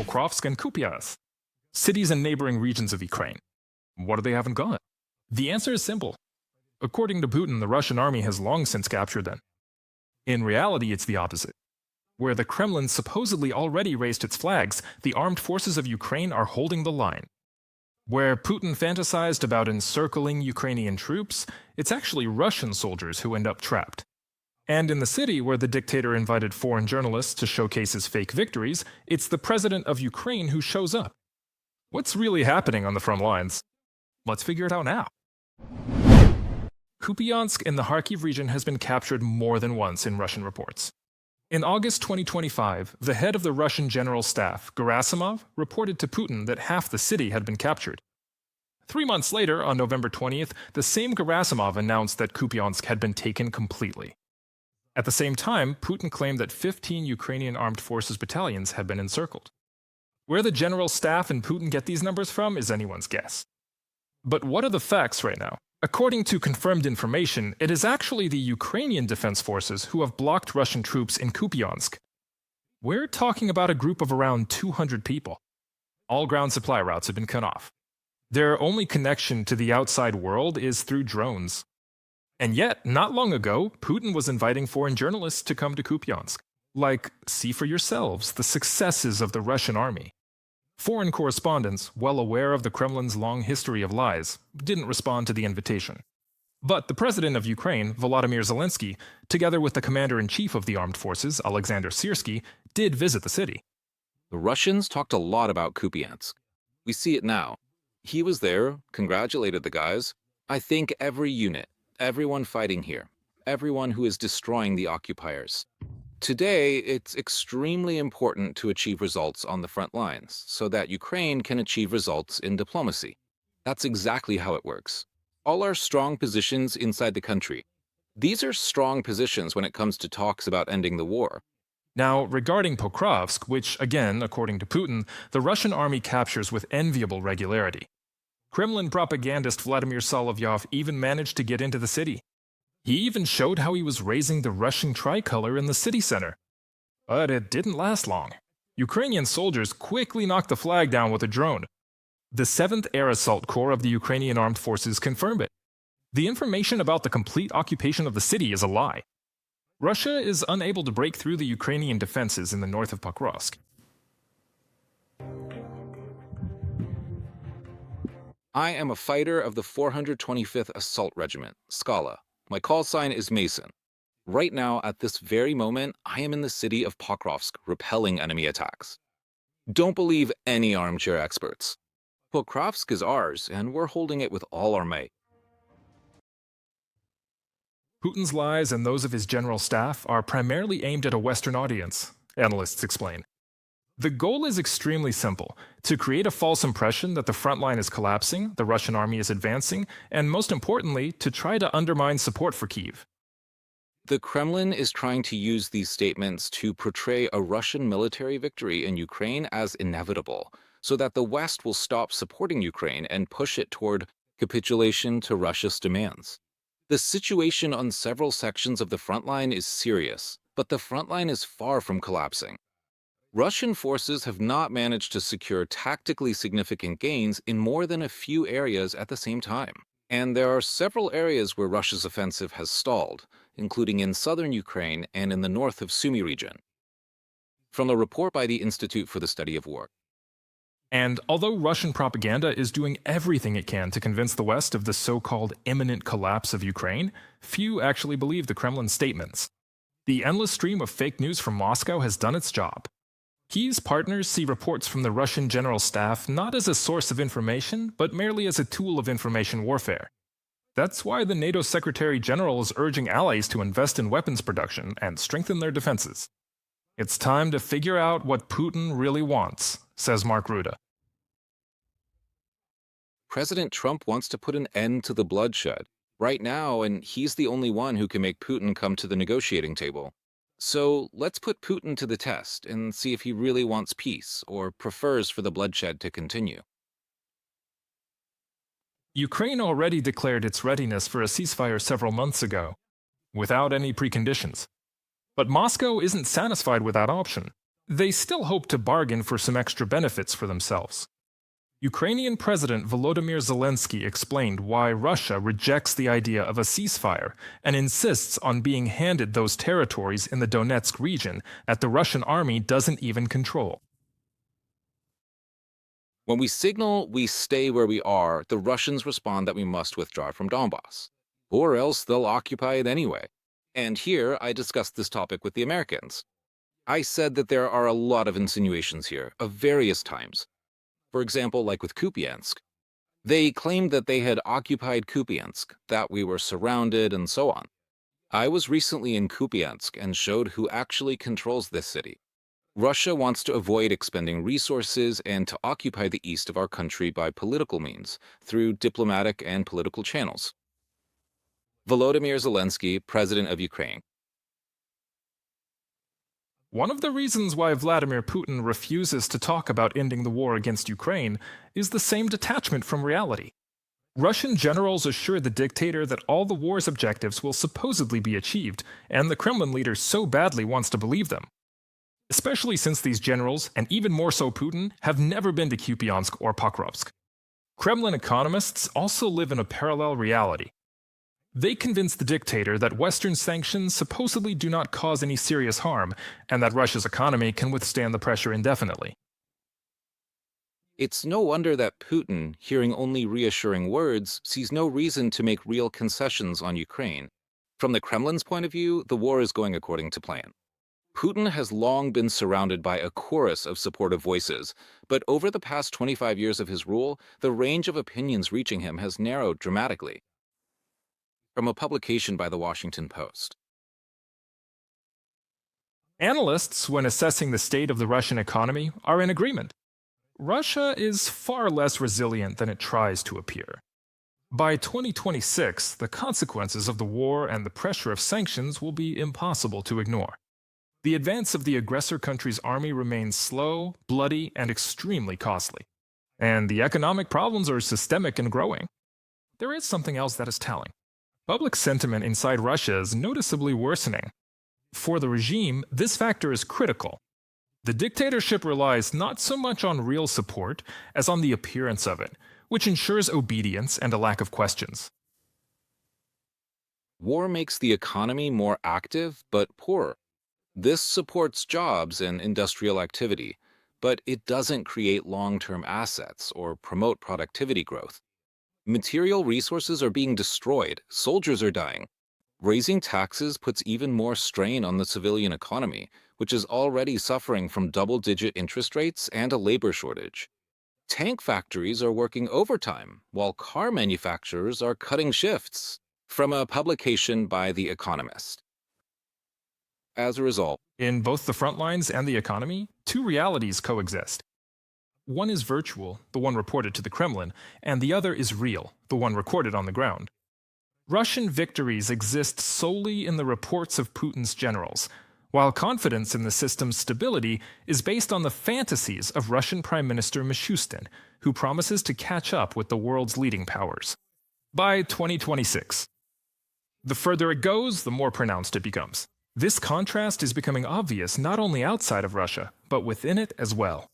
Pokrovsk and Kupiansk, cities in neighboring regions of Ukraine. What do they have in common? The answer is simple. According to Putin, the Russian army has long since captured them. In reality, it's the opposite. Where the Kremlin supposedly already raised its flags, the armed forces of Ukraine are holding the line. Where Putin fantasized about encircling Ukrainian troops, it's actually Russian soldiers who end up trapped. And in the city where the dictator invited foreign journalists to showcase his fake victories, it's the president of Ukraine who shows up. What's really happening on the front lines? Let's figure it out now. Kupiansk in the Kharkiv region has been captured more than once in Russian reports. In August 2025, the head of the Russian General Staff, Gerasimov, reported to Putin that half the city had been captured. 3 months later, on November 20th, the same Gerasimov announced that Kupiansk had been taken completely. At the same time, Putin claimed that 15 Ukrainian armed forces battalions had been encircled. Where the General Staff and Putin get these numbers from is anyone's guess. But what are the facts right now? According to confirmed information, it is actually the Ukrainian defense forces who have blocked Russian troops in Kupiansk. We're talking about a group of around 200 people. All ground supply routes have been cut off. Their only connection to the outside world is through drones. And yet, not long ago, Putin was inviting foreign journalists to come to Kupiansk. Like, see for yourselves the successes of the Russian army. Foreign correspondents, well aware of the Kremlin's long history of lies, didn't respond to the invitation. But the president of Ukraine, Volodymyr Zelenskyy, together with the commander-in-chief of the armed forces, Alexander Syrsky, did visit the city. The Russians talked a lot about Kupiansk. We see it now. He was there, congratulated the guys. I think every unit, everyone fighting here, everyone who is destroying the occupiers. Today, it's extremely important to achieve results on the front lines so that Ukraine can achieve results in diplomacy. That's exactly how it works. All our strong positions inside the country. These are strong positions when it comes to talks about ending the war. Now, regarding Pokrovsk, which, again, according to Putin, the Russian army captures with enviable regularity. Kremlin propagandist Vladimir Solovyov even managed to get into the city. He even showed how he was raising the Russian tricolor in the city center. But it didn't last long. Ukrainian soldiers quickly knocked the flag down with a drone. The 7th Air Assault Corps of the Ukrainian Armed Forces confirmed it. The information about the complete occupation of the city is a lie. Russia is unable to break through the Ukrainian defenses in the north of Pokrovsk. I am a fighter of the 425th Assault Regiment, Skala. My call sign is Mason. Right now, at this very moment, I am in the city of Pokrovsk, repelling enemy attacks. Don't believe any armchair experts. Pokrovsk is ours, and we're holding it with all our might. Putin's lies and those of his general staff are primarily aimed at a Western audience, analysts explain. The goal is extremely simple: to create a false impression that the front line is collapsing, the Russian army is advancing, and most importantly, to try to undermine support for Kyiv. The Kremlin is trying to use these statements to portray a Russian military victory in Ukraine as inevitable, so that the West will stop supporting Ukraine and push it toward capitulation to Russia's demands. The situation on several sections of the front line is serious, but the front line is far from collapsing. Russian forces have not managed to secure tactically significant gains in more than a few areas at the same time. And there are several areas where Russia's offensive has stalled, including in southern Ukraine and in the north of Sumy region. From a report by the Institute for the Study of War. And although Russian propaganda is doing everything it can to convince the West of the so-called imminent collapse of Ukraine, few actually believe the Kremlin's statements. The endless stream of fake news from Moscow has done its job. Kyiv's partners see reports from the Russian General Staff not as a source of information, but merely as a tool of information warfare. That's why the NATO Secretary General is urging allies to invest in weapons production and strengthen their defenses. It's time to figure out what Putin really wants, says Mark Ruda. President Trump wants to put an end to the bloodshed right now, and he's the only one who can make Putin come to the negotiating table. So let's put Putin to the test and see if he really wants peace or prefers for the bloodshed to continue. Ukraine already declared its readiness for a ceasefire several months ago, without any preconditions. But Moscow isn't satisfied with that option. They still hope to bargain for some extra benefits for themselves. Ukrainian President Volodymyr Zelenskyy explained why Russia rejects the idea of a ceasefire and insists on being handed those territories in the Donetsk region that the Russian army doesn't even control. When we signal we stay where we are, the Russians respond that we must withdraw from Donbass, or else they'll occupy it anyway. And here I discussed this topic with the Americans. I said that there are a lot of insinuations here, of various times. For example, like with Kupiansk. They claimed that they had occupied Kupiansk, that we were surrounded, and so on. I was recently in Kupiansk and showed who actually controls this city. Russia wants to avoid expending resources and to occupy the east of our country by political means, through diplomatic and political channels. Volodymyr Zelenskyy, President of Ukraine. One of the reasons why Vladimir Putin refuses to talk about ending the war against Ukraine is the same detachment from reality. Russian generals assure the dictator that all the war's objectives will supposedly be achieved, and the Kremlin leader so badly wants to believe them. Especially since these generals, and even more so Putin, have never been to Kupiansk or Pokrovsk. Kremlin economists also live in a parallel reality. They convince the dictator that Western sanctions supposedly do not cause any serious harm, and that Russia's economy can withstand the pressure indefinitely. It's no wonder that Putin, hearing only reassuring words, sees no reason to make real concessions on Ukraine. From the Kremlin's point of view, the war is going according to plan. Putin has long been surrounded by a chorus of supportive voices, but over the past 25 years of his rule, the range of opinions reaching him has narrowed dramatically. From a publication by the Washington Post. Analysts, when assessing the state of the Russian economy, are in agreement. Russia is far less resilient than it tries to appear. By 2026, the consequences of the war and the pressure of sanctions will be impossible to ignore. The advance of the aggressor country's army remains slow, bloody, and extremely costly. And the economic problems are systemic and growing. There is something else that is telling. Public sentiment inside Russia is noticeably worsening. For the regime, this factor is critical. The dictatorship relies not so much on real support as on the appearance of it, which ensures obedience and a lack of questions. War makes the economy more active but poorer. This supports jobs and industrial activity, but it doesn't create long-term assets or promote productivity growth. Material resources are being destroyed, soldiers are dying. Raising taxes puts even more strain on the civilian economy, which is already suffering from double-digit interest rates and a labor shortage. Tank factories are working overtime, while car manufacturers are cutting shifts. From a publication by The Economist. As a result, in both the front lines and the economy, two realities coexist. One is virtual, the one reported to the Kremlin, and the other is real, the one recorded on the ground. Russian victories exist solely in the reports of Putin's generals, while confidence in the system's stability is based on the fantasies of Russian Prime Minister Mishustin, who promises to catch up with the world's leading powers. By 2026. The further it goes, the more pronounced it becomes. This contrast is becoming obvious not only outside of Russia, but within it as well.